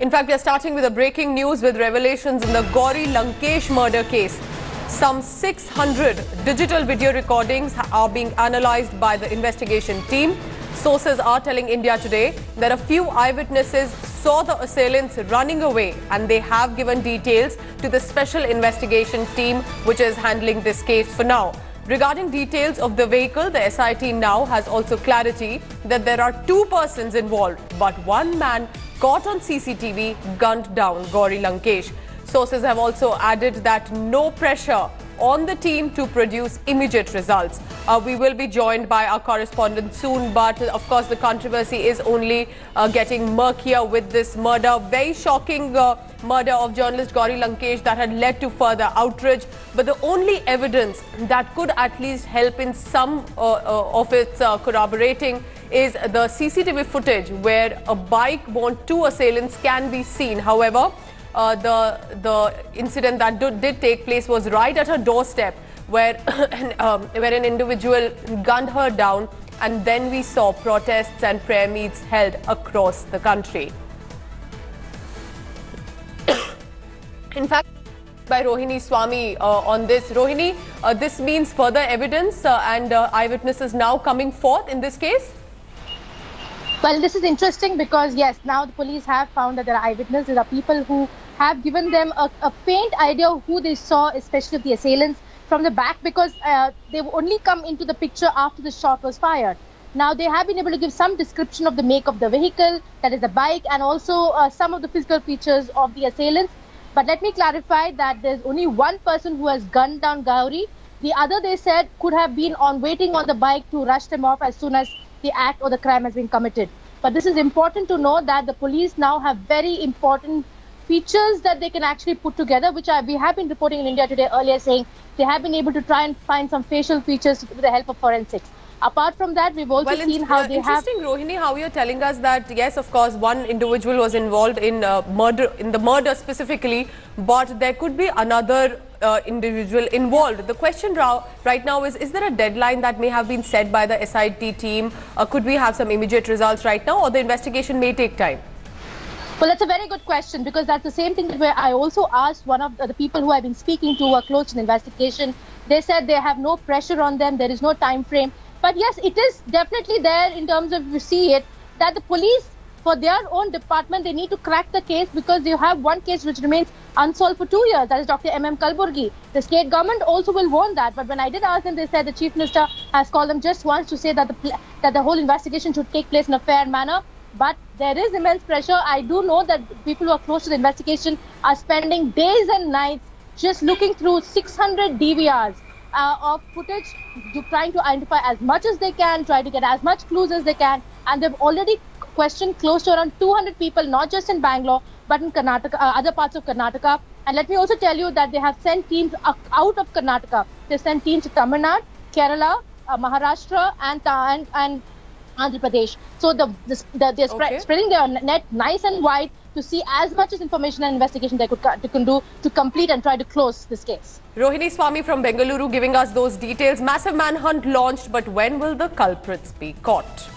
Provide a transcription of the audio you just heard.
In fact, we are starting with a breaking news with revelations in the Gauri Lankesh murder case. Some 600 digital video recordings are being analysed by the investigation team. Sources are telling India Today that a few eyewitnesses saw the assailants running away, and they have given details to the special investigation team which is handling this case for now. Regarding details of the vehicle, the SIT now has also clarity that there are two persons involved, but one man caught on CCTV gunned down Gauri Lankesh. Sources have also added that no pressure on the team to produce immediate results. We will be joined by our correspondent soon, but of course the controversy is only getting murkier with this murder. Very shocking murder of journalist Gauri Lankesh that had led to further outrage. But the only evidence that could at least help in some of its corroborating is the CCTV footage where a bike borne two assailants can be seen. However, the incident that did take place was right at her doorstep, where an individual gunned her down, and then we saw protests and prayer meets held across the country. In fact, by Rohini Swami on this. Rohini, this means further evidence and eyewitnesses now coming forth in this case? Well, this is interesting because, yes, now the police have found that there are eyewitnesses. There are people who have given them a faint idea of who they saw, especially of the assailants, from the back, because they only come into the picture after the shot was fired. Now, they have been able to give some description of the make of the vehicle, that is the bike, and also some of the physical features of the assailants. But let me clarify that there's only one person who has gunned down Gauri. The other, they said, could have been waiting on the bike to rush them off as soon as the act or the crime has been committed. But this is important to know that the police now have very important features that they can actually put together, which we have been reporting in India Today earlier, saying they have been able to try and find some facial features with the help of forensics. Apart from that, we've also seen how they have... Interesting, Rohini, how you're telling us that, yes, of course, one individual was involved in the murder specifically, but there could be another individual involved. The question right now is there a deadline that may have been set by the SIT team? Could we have some immediate results right now, or the investigation may take time? Well, that's a very good question, because that's the same thing where I also asked one of the people who I've been speaking to who are close to the investigation. They said they have no pressure on them. There is no time frame. But yes, it is definitely there in terms of, you see it, that the police, for their own department, they need to crack the case, because you have one case which remains unsolved for 2 years. That is Dr. M.M. Kalburgi. The state government also will want that. But when I did ask them, they said the Chief Minister has called them just once to say that the whole investigation should take place in a fair manner. But there is immense pressure. I do know that people who are close to the investigation are spending days and nights just looking through 600 DVRs of footage, trying to identify as much as they can, try to get as much clues as they can. And they've already questioned close to around 200 people, not just in Bangalore, but in Karnataka, other parts of Karnataka. And let me also tell you that they have sent teams out of Karnataka. They sent teams to Tamil Nadu, Kerala, Maharashtra, and Andhra Pradesh. So they're spreading their net nice and wide to see as much as information and investigation they can do to complete and try to close this case. Rohini Swami from Bengaluru giving us those details. Massive manhunt launched, but when will the culprits be caught?